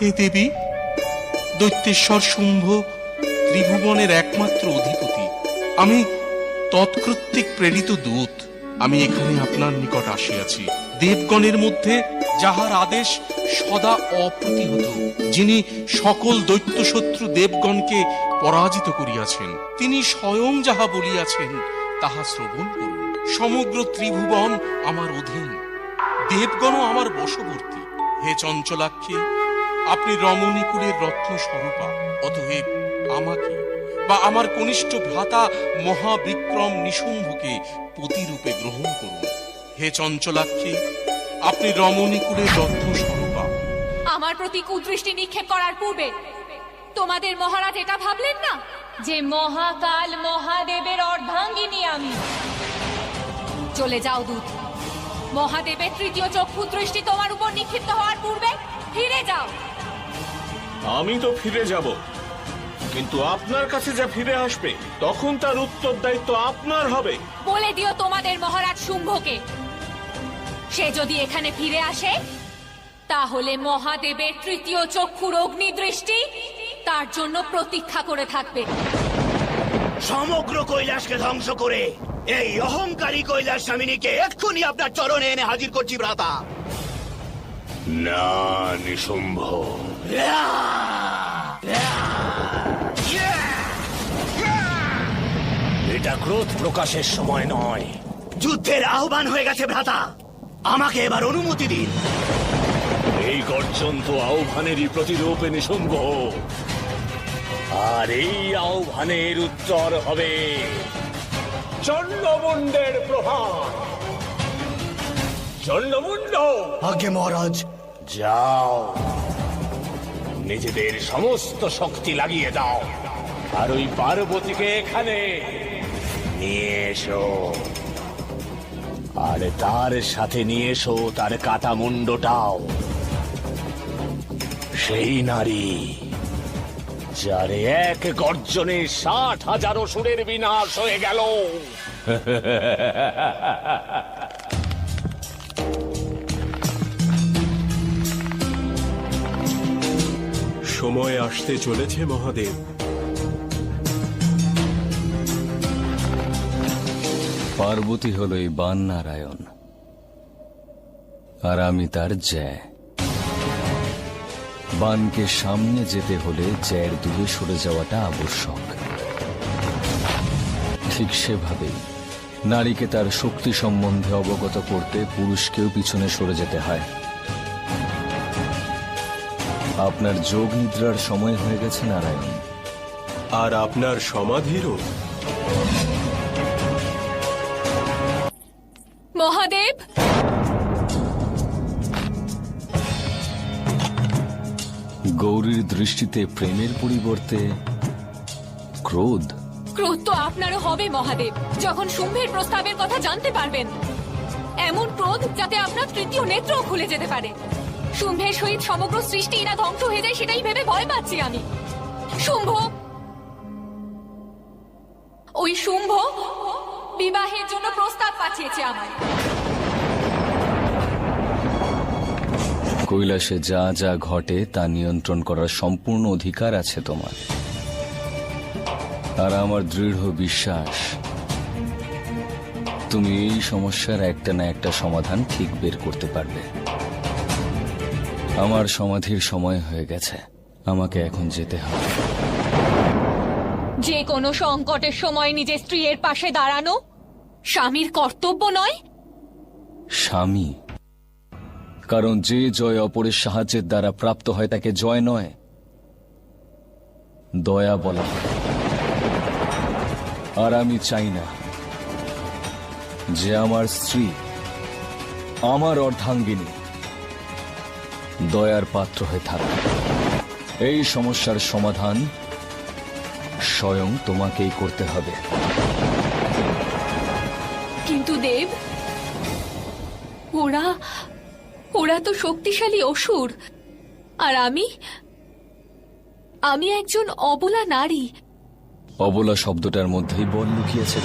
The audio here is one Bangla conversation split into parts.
হে দেবী, দৈত্যেশ্বর শুম্ভ ত্রিভুবনের একমাত্র অধিপতি। আমি তৎকর্তৃক প্রেরিত দূত। আমি এখানে আপনার নিকট আসিয়াছি দেবগণের মধ্যে যাহার আদেশ সদা অপ্রতিহত, যিনি সকল দৈত্যশত্রু দেবগণকে পরাজিত করিয়াছেন, তিনি স্বয়ং যাহা বলিয়াছেন তাহা শ্রবণ করুন। সমগ্র ত্রিভুবন আমার অধীন, দেবগণও আমার বশবর্তী। হে চঞ্চলাক্ষী, আপনি রমণীকুলের রত্ন স্বরূপা, অতএব আমাকে বা আমার কনিষ্ঠ ভ্রাতা মহাবিক্রম নিশুম্ভকে পতিরূপে গ্রহণ করুন। হে চঞ্চলাক্ষী, আপনি রমণীকুলের রত্ন স্বরূপা। আমার প্রতি কুদৃষ্টি নিক্ষেপ করার পূর্বে তোমাদের মহারাজ এটা ভাবলেন না যে মহাকাল মহাদেবের অর্ধাঙ্গিনী আমি? চলে যাও দূত, মহাদেবের তৃতীয় চক্ষু দৃষ্টি তোমার উপর নিক্ষিপ্ত হওয়ার পূর্বে ফিরে যাও। আমি তো ফিরে যাব, কিন্তু আপনার কাছে যা ফিরে আসবে তখন তার উত্তরদায়িত্ব আপনার হবে। বলে দিও তোমাদের মহারাজ শুম্ভকে, সে যদি এখানে ফিরে আসে তাহলে মহাদেবের তৃতীয় চক্ষুর অগ্নিদৃষ্টি তার জন্য প্রতীক্ষা করে থাকবে। সমগ্র কৈলাসকে ধ্বংস করে এই অহংকারী কৈলাস স্বামিনীকে এক্ষুনি আপনার চরণে এনে হাজির করছি ভ্রাতা। না নিশুম্ভ, এটা ক্রোধ প্রকাশের সময় নয়, যুদ্ধের আহ্বান হয়ে গেছে ভ্রাতা। আমাকে এবার অনুমতি দিন। এই গর্জন তো আহ্বানেরই প্রতিরূপে নিশুম্ভ, আর এই আহ্বানের উত্তর হবে চণ্ডমুণ্ডের প্রহার। চণ্ডমুণ্ড, আগে মহারাজ যাও, নিজেদের সমস্ত শক্তি লাগিয়ে দাও, আর ওই পার্বতীকে এখানে নিয়ে এসো, আর তার সাথে নিয়ে এসো তার কাটা মুন্ডটাও। সেই নারী যার এক গর্জনে 60,000 অসুরের বিনাশ হয়ে গেল। সময় আসতে চলেছে মহাদেব। পার্বতী হল এই বান নারায়ণ, আর আমি তার জ্যা। বানকে সামনে যেতে হলে জ্যার দূরে সরে যাওয়াটা আবশ্যক। ঠিক সেভাবেই নারীকে তার শক্তি সম্বন্ধে অবগত করতে পুরুষকেও পিছনে সরে যেতে হয়। আপনার যোগ নিদ্রার সময় হয়ে গেছে নারায়ণ, আর আপনার সমাধিরও। মহাদেব, গৌরীর দৃষ্টিতে প্রেমের পরিবর্তে ক্রোধ। ক্রোধ তো আপনারও হবে মহাদেব, যখন শুম্ভের প্রস্তাবের কথা জানতে পারবেন। এমন ক্রোধ যাতে আপনার তৃতীয় নেত্রও খুলে যেতে পারে। শুম্ভের সহিত সমগ্র সৃষ্টি না ধ্বংস হয়ে যায় সেটাই ভেবে ভয় পাচ্ছি আমি। শুম্ভ, ওই শুম্ভ বিবাহের জন্য প্রস্তাব পাঠিয়েছে আমায়। কৈলাসে যা যা ঘটে তা নিয়ন্ত্রণ করার সম্পূর্ণ অধিকার আছে তোমার, আর আমার দৃঢ় বিশ্বাস তুমি এই সমস্যার একটা না একটা সমাধান ঠিক বের করতে পারবে। আমার সমাধির সময় হয়ে গেছে, আমাকে এখন যেতে হবে। যে কোনো সংকটের সময় নিজের স্ত্রীর পাশে দাঁড়ানো স্বামীর কর্তব্য নয়? স্বামী, কারণ যে জয় অপরের সাহায্যের দ্বারা প্রাপ্ত হয় তাকে জয় নয়, দয়া বলা হয়। আর আমি চাই না যে আমার স্ত্রী, আমার অর্ধাঙ্গিনী দয়ার পাত্র হয়ে থাকে। এই সমস্যার সমাধান স্বয়ং তোমাকেই করতে হবে। কিন্তু দেব, ওরা তো শক্তিশালী অসুর, আর আমি একজন অবলা নারী। অবলা শব্দটার মধ্যেই বল লুকিয়েছে।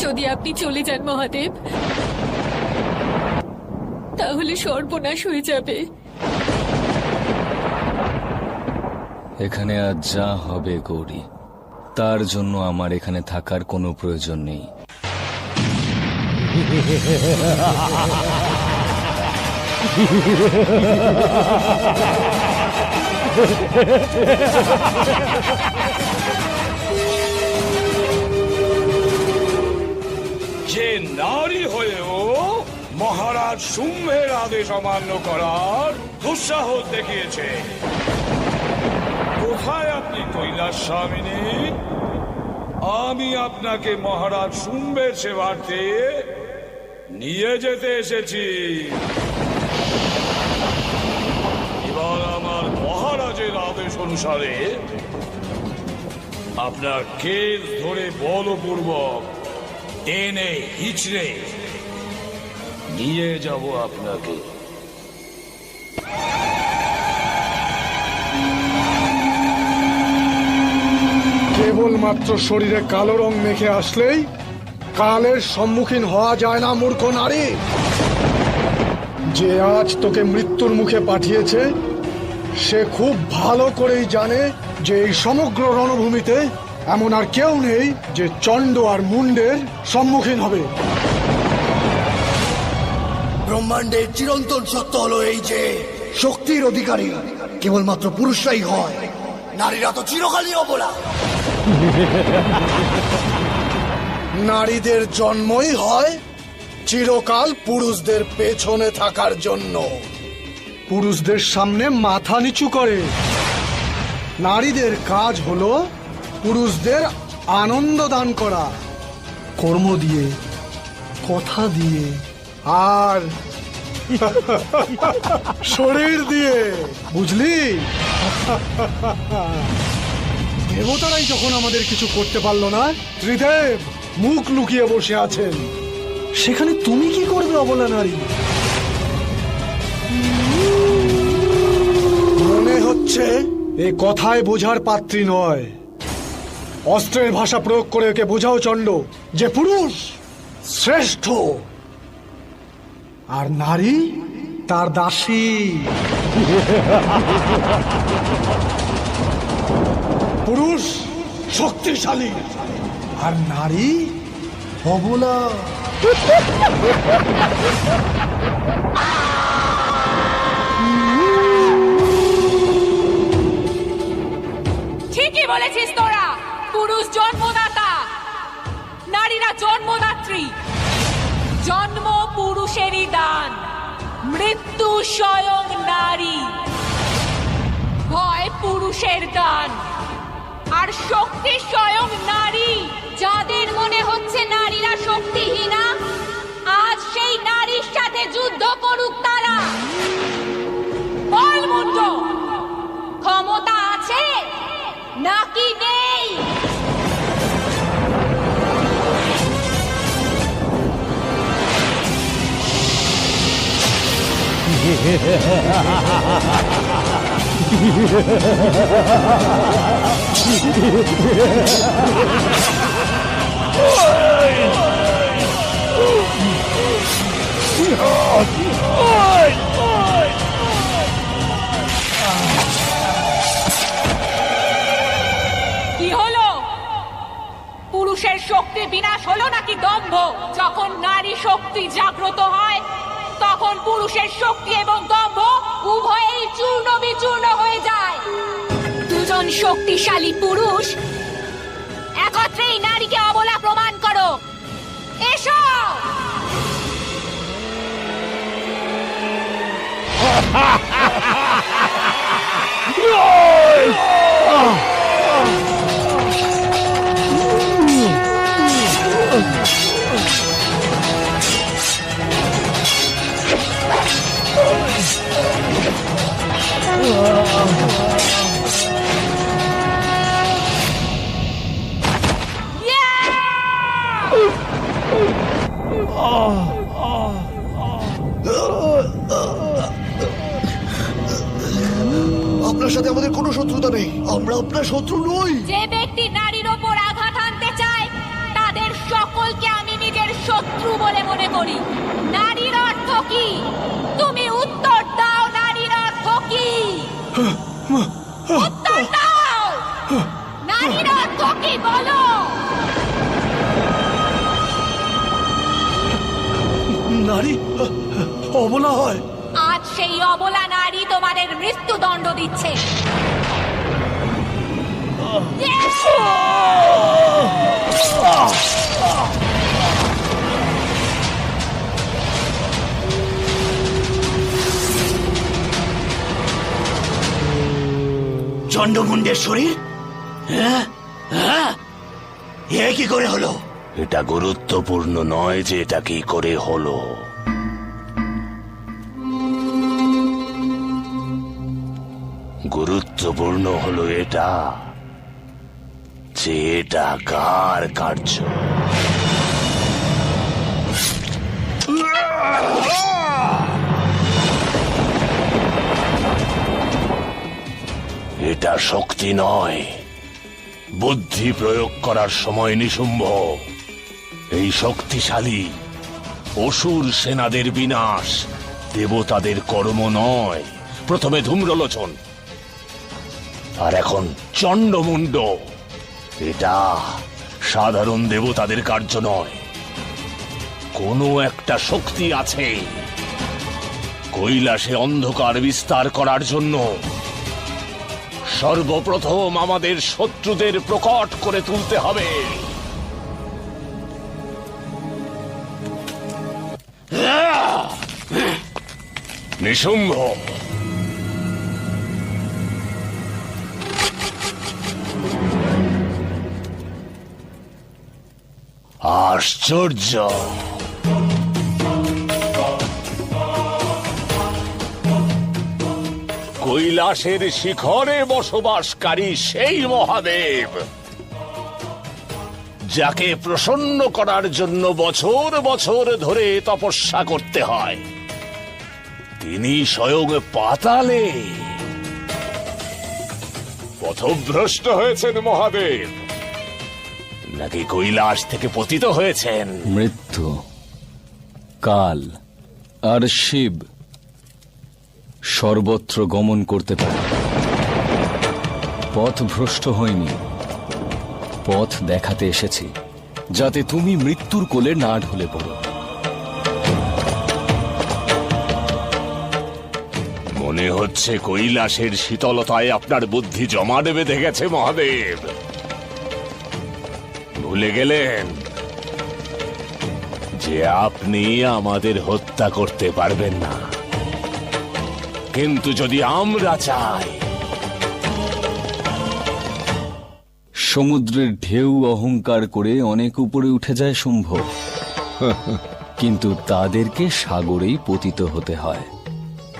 যদি আপনি চলে যান মহাদেব, তাহলে সর্বনাশ হয়ে যাবে। এখানে আজ যা হবে গৌরী, তার জন্য আমার এখানে থাকার কোনো প্রয়োজন নেই। যে নারী হয়েও মহারাজ শুম্ভের আদেশ অমান্য করার দুঃসাহস দেখিয়েছে। কোথায় আপনি কৈলাস স্বামিনী? আমি আপনাকে মহারাজ শুম্ভের সেবার্থে নিয়ে যেতে এসেছি। এবার আমার মহারাজের আদেশ অনুসারে আপনার কেস ধরে বলপূর্বক টেনে হিচড়ে নিয়ে যাব আপনাকে। কেবলমাত্র শরীরে কালো রং মেখে আসলেই কালের সম্মুখীন হওয়া যায় না মূর্খ নারী। যে আজ তোকে মৃত্যুর মুখে পাঠিয়েছে সে খুব ভালো করেই জানে যে এই সমগ্র রণভূমিতে এমন আর কেউ নেই যে চণ্ড আর মুন্ডের সম্মুখীন হবে। ব্রহ্মাণ্ডের চিরন্তন সত্য হলো এই যে শক্তির অধিকারী কেবলমাত্র পুরুষরাই হয়, নারীরা তো চিরকালই অবলা। নারীদের জন্মই হয় চিরকাল পুরুষদের পেছনে থাকার জন্য, পুরুষদের সামনে মাথা নিচু করে। নারীদের কাজ হলো পুরুষদের আনন্দ দান করা, কর্ম দিয়ে, কথা দিয়ে আর শরীর দিয়ে, বুঝলি? দেবতারাই যখন আমাদের কিছু করতে পারলো না, ত্রিদেব মুখ লুকিয়ে বসে আছেন, সেখানে তুমি কি করবে অবলা নারী? মনে হচ্ছে এ কথায় বোঝার পাত্রী নয়। অস্ত্রের ভাষা প্রয়োগ করে একে বোঝাও চণ্ড যে পুরুষ শ্রেষ্ঠ আর নারী তার দাসী। পুরুষ শক্তিশালী আর নারী অবলা। ঠিকই বলেছিস তোরা। পুরুষ জন্মদাতা, নারীরা জন্মদাত্রী। জন্ম পুরুষেরই দান, মৃত্যু স্বয়ং নারী। হয় পুরুষের দান আর শক্তি স্বয়ং নারী। যাদের মনে হচ্ছে নারীরা শক্তিহীনা, আজ সেই নারীর সাথে যুদ্ধ করুক তারা। বল মুন্ড, ক্ষমতা আছে নাকি নেই? কি হলো? পুরুষের শক্তি বিনাশ হলো নাকি দম্ভ? যখন নারী শক্তি জাগ্রত হয় তখন পুরুষের শক্তি এবং দম্ভ উভয়েই চূর্ণ বিচূর্ণ হয়ে যায়। দুজন শক্তিশালী পুরুষ একত্রেই নারীকে অবলা প্রমাণ করো। এসো। আপনার সাথে আমাদের কোনো শত্রুতা নেই, আমরা আপনার শত্রু নই। যে ব্যক্তি নারীর ওপর আঘাত আনতে চায় তাদের সকলকে আমি নিজের শত্রু বলে মনে করি। নারীর অর্থ কি? তুমি নারী অবলা হয়? আজ সেই অবলা নারী তোমাদের মৃত্যুদণ্ড দিচ্ছে। চন্ডমুণ্ডের শরীর? হ্যাঁ হ্যাঁ, এ কি করে হলো? এটা গুরুত্বপূর্ণ নয় যে এটা কি করে হলো। গুরুত্বপূর্ণ হলো এটা যে এটা কার কার্য। এটা শক্তি নয়, বুদ্ধি প্রয়োগ করার সময় নিশুম্ভ। এই শক্তিশালী অসুর সেনাদের বিনাশ দেবতাদের কর্ম নয়। প্রথমে ধূম্রলোচন, আর এখন চণ্ডমুণ্ড। এটা সাধারণ দেবতাদের কার্য নয়, কোনো একটা শক্তি আছে কৈলাসে অন্ধকার বিস্তার করার জন্য। সর্বপ্রথম আমাদের শত্রুদের প্রকট করে তুলতে হবে। নিশুম্ভ, আশ্চর্য! কৈলাসের শিখরে বসবাসকারী সেই মহাদেব, যাকে প্রসন্ন করার জন্য বছর বছর ধরে তপস্যা করতে হয়, তিনি স্বয়ং পাতালে পথভ্রষ্ট হয়েছেন মহাদেব, নাকি কৈলাস থেকে পতিত হয়েছেন? মৃত্যু, কাল আর শিব সর্বত্র গমন করতে পারে। পথ ভ্রষ্ট হয়নি, পথ দেখাতে এসেছি যাতে তুমি মৃত্যুর কোলে না ঢলে পড়ো। মনে হচ্ছে কৈলাসের শীতলতায় আপনার বুদ্ধি জমাট বেঁধে গেছে মহাদেব। ভুলে গেলেন যে আপনি আমাদের হত্যা করতে পারবেন না, কিন্তু যদি আমরা চাই। সমুদ্রের ঢেউ অহংকার করে অনেক উপরে উঠে যায় শুম্ভ, কিন্তু তাদেরকে সাগরেই পতিত হতে হয়।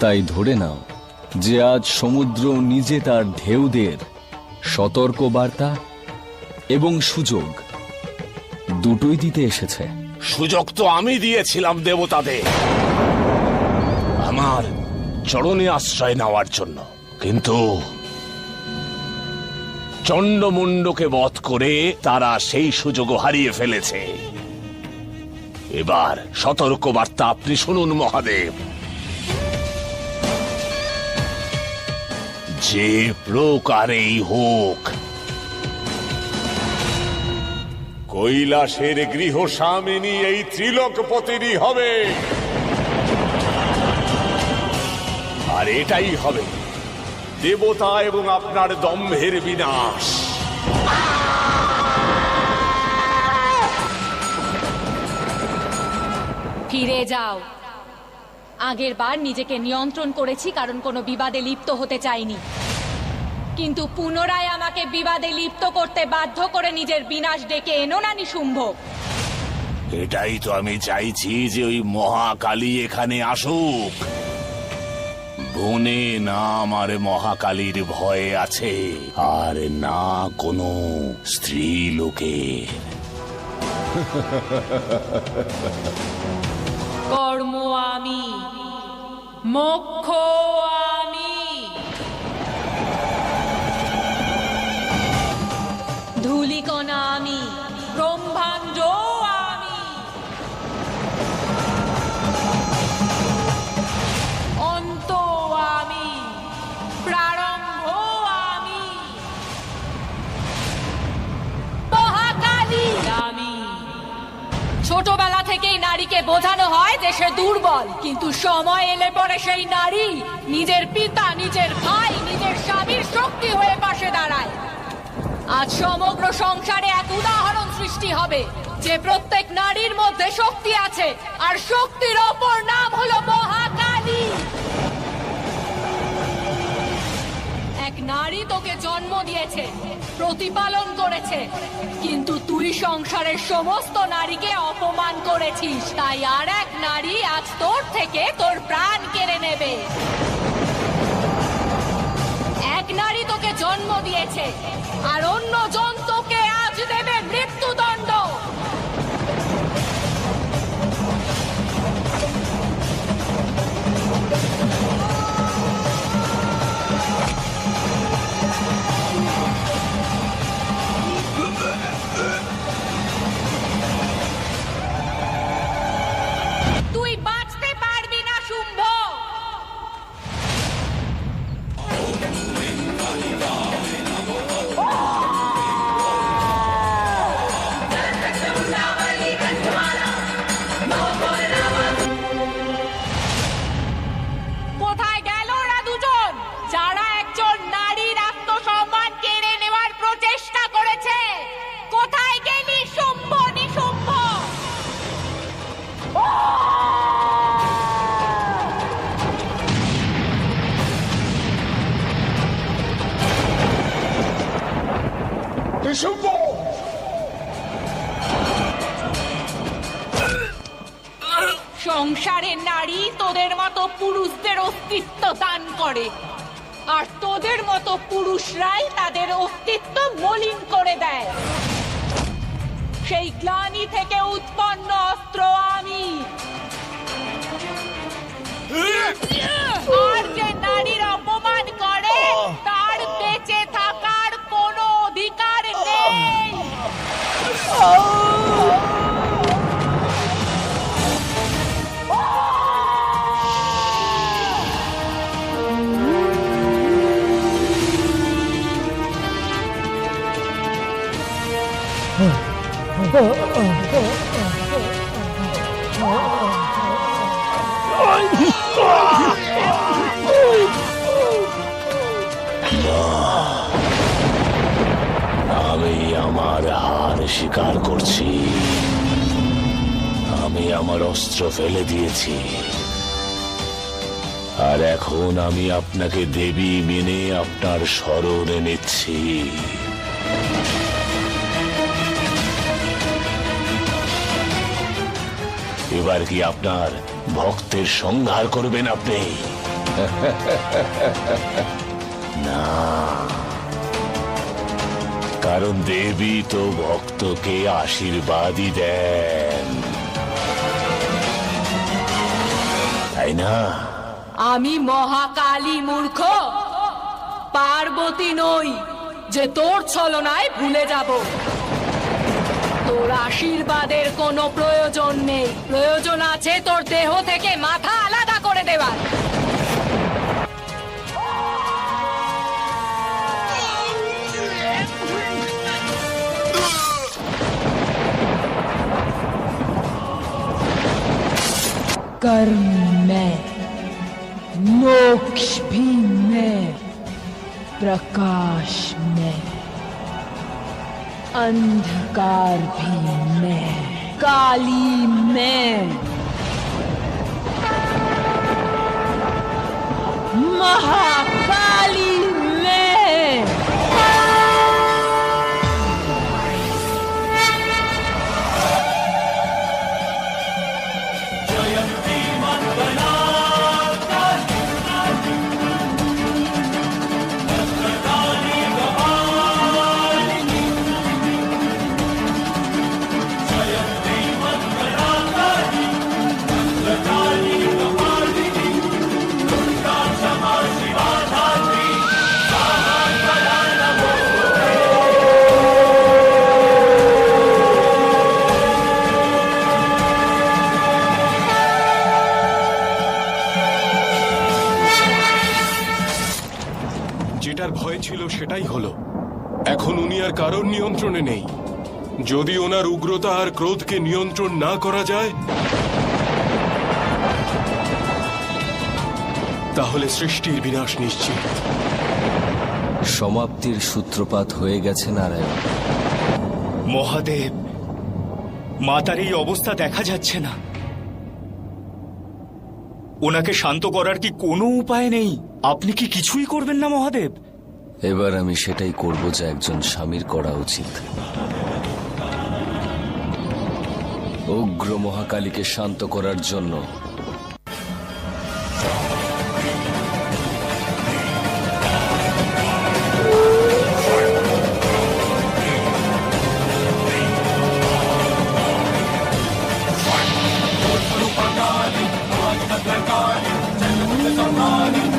তাই ধরে নাও যে আজ সমুদ্র নিজে তার ঢেউদের সতর্ক বার্তা এবং সুযোগ দুটোই দিতে এসেছে। সুযোগ তো আমি দিয়েছিলাম দেবতাদের আমার চরণে আশ্রয় নেওয়ার জন্য, কিন্তু চণ্ডমুণ্ডকে বধ করে তারা সেই সুযোগও হারিয়ে ফেলেছে। এবার সতর্ক বার্তা আপনি শুনুন মহাদেব। যে প্রকারেই হোক কৈলাসের গৃহস্বামিনী এই ত্রিলোকপতিরই হবে, আর এটাই হবে দেবতা এবং আপনার দম্ভের বিনাশ। ফিরে যাও। আগের বার নিজেকে নিয়ন্ত্রণ করেছি কারণ কোনো বিবাদে লিপ্ত হতে চাইনি, কিন্তু পুনরায় আমাকে বিবাদে লিপ্ত করতে বাধ্য করে নিজের বিনাশ ডেকে এনো না নিশুম্ভ। এটাই তো আমি চাইছি যে ওই মহাকালী এখানে আসুক। বনে না আমার মহাকালীর ভয় আছে, আর না কোনো স্ত্রী লোকের। কর্ম আমি, মোক্ষ আমি, ধূলিকণা আমি, ব্রহ্মাণ্ড আমি, অন্ত আমি, প্রারম্ভ আমি, মহাকালী আমি। ছোটবেলা থেকেই নারীকে বোঝানো হয় যে সে দুর্বল, কিন্তু সময় এলে পরে সেই নারী নিজের পিতা, নিজের ভাই, নিজের স্বামীর শক্তি হয়ে পাশে দাঁড়ায়। আজ সমগ্র সংসারে এক উদাহরণ সৃষ্টি হবে যে প্রত্যেক নারীর মধ্যে শক্তি আছে, আর শক্তির অপর নাম হলো মহাকালী। এক নারী তোকে জন্ম দিয়েছে, প্রতিপালন করেছে, কিন্তু তুই সংসারের সমস্ত নারীকে অপমান করেছিস, তাই আর এক নারী আজ তোর থেকে তোর প্রাণ কেড়ে নেবে। এক নারী তোকে জন্ম দিয়েছে, আর অন্যজন তোকে আজ দেবে মৃত্যুদণ্ড। তুই বাঁচতে পারবি না শুম্ভ। কোথায় গেল ওরা দুজন, যারা একজন নারীর আত্মসম্মান কেড়ে নেওয়ার প্রচেষ্টা করেছে? কোথায় গেলি শুম্ভ, নিশুম্ভ? সংসারের নারী তোদের মতো পুরুষদের অস্তিত্ব দান করে, আর তোদের মতো পুরুষরাই তাদের অস্তিত্ব মলিন করে দেয়। সেই গ্লানি থেকে উৎপন্ন অস্ত্র আমি। আর যে নারীর অপমান করে তার বেঁচে থাকার কোনো অধিকার নেই। আমি আমার হার স্বীকার করছি। আমি আমার অস্ত্র ফেলে দিয়েছি, আর এখন আমি আপনাকে দেবী মেনে আপনার শরণে নিচ্ছি। এবার কি আপনার ভক্তের সংহার করবেন আপনি? না, কারণ দেবী তো ভক্তকে আশীর্বাদই দেন, তাই না? আমি মহাকালী মূর্খ, পার্বতী নই যে তোর ছলনায় ভুলে যাব। তোর আশীর্বাদের কোনো প্রয়োজন নেই, প্রয়োজন আছে তোর দেহ থেকে মাথা আলাদা করে দেওয়ার। कर्म में, मोक्ष भी में, प्रकाश में, अंधकार भी में, काली में, महाकाली में। যেটার ভয় ছিল সেটাই হলো। এখন উনি আর কারোর নিয়ন্ত্রণে নেই। যদি ওনার উগ্রতা আর ক্রোধকে নিয়ন্ত্রণ না করা যায় তাহলে সৃষ্টির বিনাশ নিশ্চিত। সমাপ্তির সূত্রপাত হয়ে গেছে নারায়ণ। মহাদেব, মাতার এই অবস্থা দেখা যাচ্ছে না। ওনাকে শান্ত করার কি কোনো উপায় নেই? আপনি কি কিছুই করবেন না মহাদেব? এবার আমি সেটাই করব যা একজন স্বামীর করা উচিত। উগ্র মহাকালীকে শান্ত করার জন্য Somebody